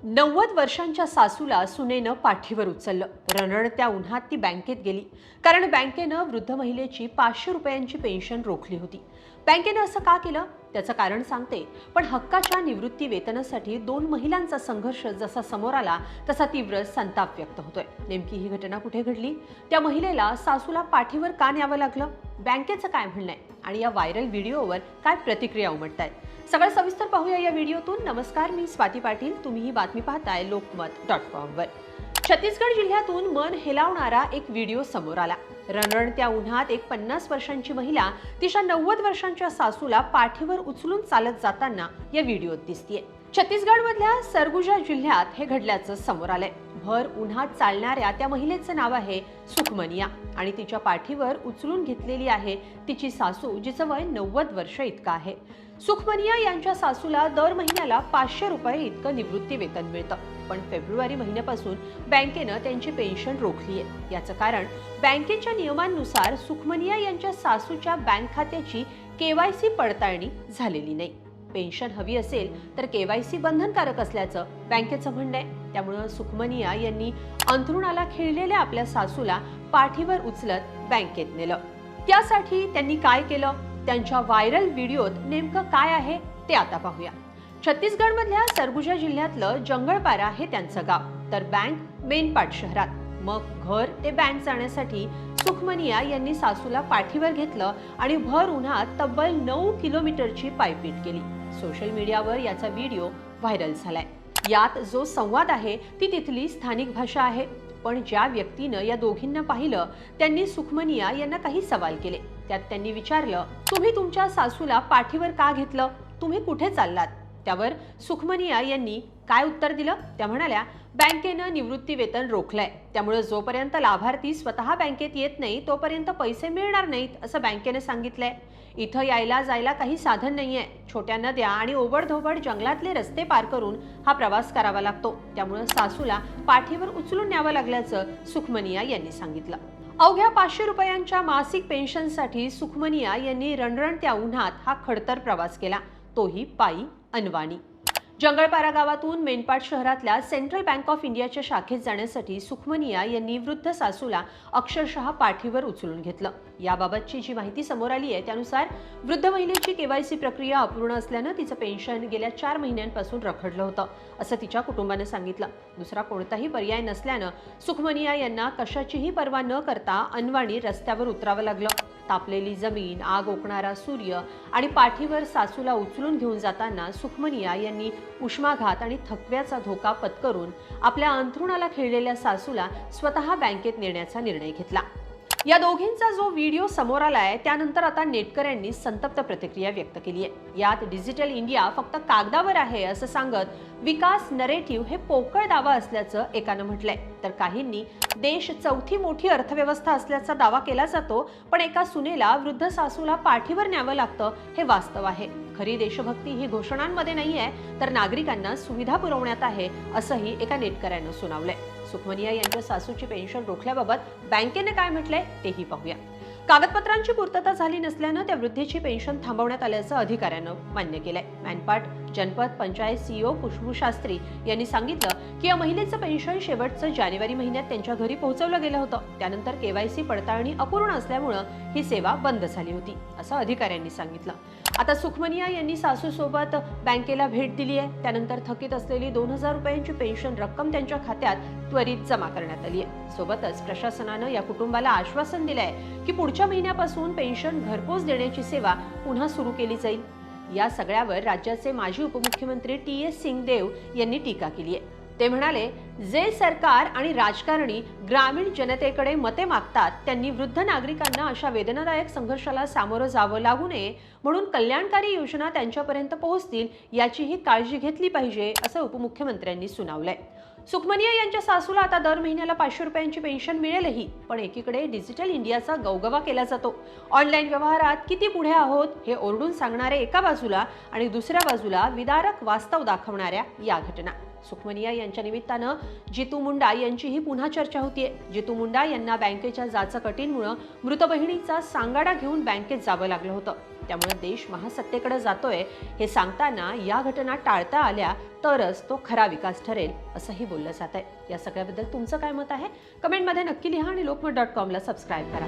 90 वर्षांच्या सासूला सुनेनं पाठीवर उचललं. रणरणत्या उन्हात ती बँकेत गेली, कारण बँकेनं वृद्ध महिलेची 500 रुपयांची पेन्शन रोखली होती. बँकेनं असं का केलं त्याचं कारण सांगते, पण हक्काच्या निवृत्ती वेतनासाठी 2 महिलांचा संघर्ष जसा समोर आला तसा तीव्र संताप व्यक्त होतोय. नेमकी ही घटना कुठे घडली, त्या महिलेला सासूला पाठीवर का न्यावं लागलं, बँकेचं काय म्हणणं आहे आणि या व्हायरल व्हिडिओवर काय प्रतिक्रिया उमटतायत, सगळं सविस्तर पाहूया या व्हिडिओतून. नमस्कार, मी स्वाती पाटील. तुम्ही ही बातमी पाहताय lokmat.com वर. छत्तीसगड जिल्ह्यातून मन हेलावणारा एक व्हिडिओ समोर आला. रणरणत्या उन्हात एक 50 वर्षांची महिला तिच्या 90 वर्षांच्या सासूला पाठीवर उचलून चालत जाताना या व्हिडिओत दिसतीये. छत्तीसगडमधल्या सरगुजा जिल्ह्यात हे घडल्याचं समोर आलंय. भर उन्हात चालणाऱ्या त्या महिलेचं नाव आहे सुखमनिया आणि तिच्या पाठीवर उचलून घेतलेली आहे तिची सासू, जिचं वय 90 वर्ष इतकं आहे. सुखमनिया यांच्या सासूला दर महिन्याला 500 रुपये इतकं निवृत्ती वेतन मिळतं, पण फेब्रुवारी महिन्यापासून बँकेनं त्यांची पेन्शन रोखली आहे. याचं कारण बँकेच्या नियमांनुसार सुखमनिया यांच्या सासूच्या बँक खात्याची केवायसी पडताळणी झालेली नाही. पेन्शन हवी असेल तर केवायसी बंधनकारक असल्याचं बँकेचं म्हणणं आहे. त्यामुळे सुखमनिया यांनी अंथरुणाला खिळलेल्या आपल्या सासूला पाठीवर उचलत बँकेत नेलं. त्यासाठी त्यांनी काय केलं, त्यांच्या व्हायरल व्हिडिओत नेमकं काय आहे ते आता पाहूया. छत्तीसगडमधल्या सरगुजा जिल्ह्यातलं जंगळपारा हे त्यांचं गाव, तर बँक मेनपाट शहरात. मग घर ते बँक जाण्यासाठी सुखमनिया यांनी सासूला पाठीवर घेतलं आणि भर उन्हात तब्बल 9 किलोमीटरची पायपीट केली. सोशल मीडियावर याचा व्हिडिओ व्हायरल झालाय. यात जो संवाद आहे ती तिथली स्थानिक भाषा आहे, पण ज्या व्यक्तीनं या दोघींना पाहिलं त्यांनी सुखमनिया यांना काही सवाल केले. त्यात त्यांनी विचारलं, तुम्ही तुमच्या सासूला पाठीवर का घेतलं, तुम्ही कुठे चाललात? त्यावर सुखमनिया यांनी काय उत्तर दिलं, त्या म्हणाल्या, बँकेनं निवृत्ती वेतन रोखलंय, त्यामुळे जोपर्यंत लाभार्थी स्वतः बँकेत येत नाही तोपर्यंत पैसे मिळणार नाहीत, असं बँकेनं सांगितलंय. इथं यायला जायला काही साधन नाहीये. छोट्या नद्या आणि ओबडधोबड जंगलातले रस्ते पार करून हा प्रवास करावा लागतो, त्यामुळे सासूला पाठीवर उचलून न्यावं लागल्याचं सुखमनिया यांनी सांगितलं. अवघ्या 500 रुपयांच्या मासिक पेन्शनसाठी सुखमनिया यांनी रणरणत्या उन्हात हा खडतर प्रवास केला, तोही पायी अनवाणी. जंगळपारा गावातून मेनपाट शहरातल्या सेंट्रल बँक ऑफ इंडियाच्या शाखेत जाण्यासाठी सुखमनिया यांनी वृद्ध सासूला अक्षरशः पाठीवर उचलून घेतलं. याबाबतची जी माहिती समोर आली आहे त्यानुसार वृद्ध महिलेची केवायसी प्रक्रिया अपूर्ण असल्यानं तिचं पेन्शन गेल्या 4 महिन्यांपासून रखडलं होतं, असं तिच्या कुटुंबानं सांगितलं. दुसरा कोणताही पर्याय नसल्यानं सुखमनिया यांना कशाचीही पर्वा न करता अनवाणी रस्त्यावर उतरावं लागलं. तापलेली जमीन, आग ओकणारा सूर्य आणि पाठीवर सासूला उचलून घेऊन जाताना सुखमनिया यांनी उष्माघात आणि थकव्याचा धोका पत्करून आपल्या अंथरुणाला खिळलेल्या सासूला स्वतः बँकेत नेण्याचा निर्णय घेतला. या दोघींचा जो व्हिडिओ समोर आलाय त्यानंतर आता नेटकऱ्यांनी संतप्त प्रतिक्रिया व्यक्त केली आहे. यात डिजिटल इंडिया फक्त कागदावर आहे असं सांगत विकास नरेटिव्ह हे पोकळ दावा असल्याचं एकानं म्हटलंय, तर काहींनी देश 4थी मोठी अर्थव्यवस्था असल्याचा दावा केला जातो, पण एका सुनेला वृद्ध सासूला पाठीवर न्यावं लागतं हे वास्तव आहे. खरी देशभक्ती ही घोषणांमध्ये नाहीये, तर नागरिकांना सुविधा पुरवण्यात आहे, असंही एका नेटकऱ्यानं सुनावलंय. सुखमनिया यांच्या सासूची पेन्शन रोखल्याबाबत बँकेने काय म्हटलंय तेही पाहूया. कागदपत्रांची पूर्तता झाली नसल्यानं त्या वृद्धेची पेन्शन थांबवण्यात आल्याचं अधिकाऱ्यानं मान्य केलंय. मेनपाट जनपद पंचायत सीईओ खुशबू शास्त्री यांनी सांगितलं की या महिलेचं पेन्शन शेवटचं जानेवारी महिन्यात त्यांच्या घरी पोहोचवलं गेलं होतं. त्यानंतर केवायसी पडताळणी अपूर्ण असल्यामुळे ही सेवा बंद झाली होती, असं अधिकाऱ्यांनी सांगितलं. आता सुखमनिया यांनी सासूसोबत बँकेला भेट दिली आहे. त्यानंतर थकीत असलेली 2000 रुपयांची पेन्शन रक्कम त्यांच्या खात्यात त्वरित जमा करण्यात आली आहे. सोबतच प्रशासनानं या कुटुंबाला आश्वासन दिलंय की पुढच्या महिन्यापासून पेन्शन घरपोच देण्याची सेवा पुन्हा सुरू केली जाईल. या सगळ्यावर राज्याचे माजी उपमुख्यमंत्री टी.एस. सिंगदेव यांनी टीका केली आहे. ते म्हणाले, जे सरकार आणि राजकारणी ग्रामीण जनतेकडे मते मागतात त्यांनी वृद्ध नागरिकांना अशा वेदनादायक संघर्षाला सामोरं जावं लागू नये, म्हणून कल्याणकारी योजना त्यांच्यापर्यंत पोहोचतील याचीही काळजी घेतली पाहिजे, असं उपमुख्यमंत्र्यांनी सुनावलंय. सुखमनिया यांच्या सासूला आता दर महिन्याला 500 रुपयांची पेन्शन मिळेलही, पण एकीकडे डिजिटल इंडियाचा गवगवा केला जातो. ऑनलाईन व्यवहारात किती पुढे आहोत हे ओरडून सांगणारे एका बाजूला आणि दुसऱ्या बाजूला विदारक वास्तव दाखवणाऱ्या या घटना. सुखमनिया यांच्या निमित्तानं जितू मुंडा यांचीही पुन्हा चर्चा होतीये. जितू मुंडा यांना बँकेच्या जाचकटींमुळे मृत बहिणीचा सांगाडा घेऊन बँकेत जावं लागलं होतं. त्यामुळे देश महासत्तेकडे जातोय हे सांगताना या घटना टाळता आल्या तरच तो खरा विकास ठरेल असंही बोललं जात आहे. या सगळ्याबद्दल तुमचं काय मत आहे कमेंटमध्ये नक्की लिहा आणि lokmat.com ला सबस्क्राईब करा.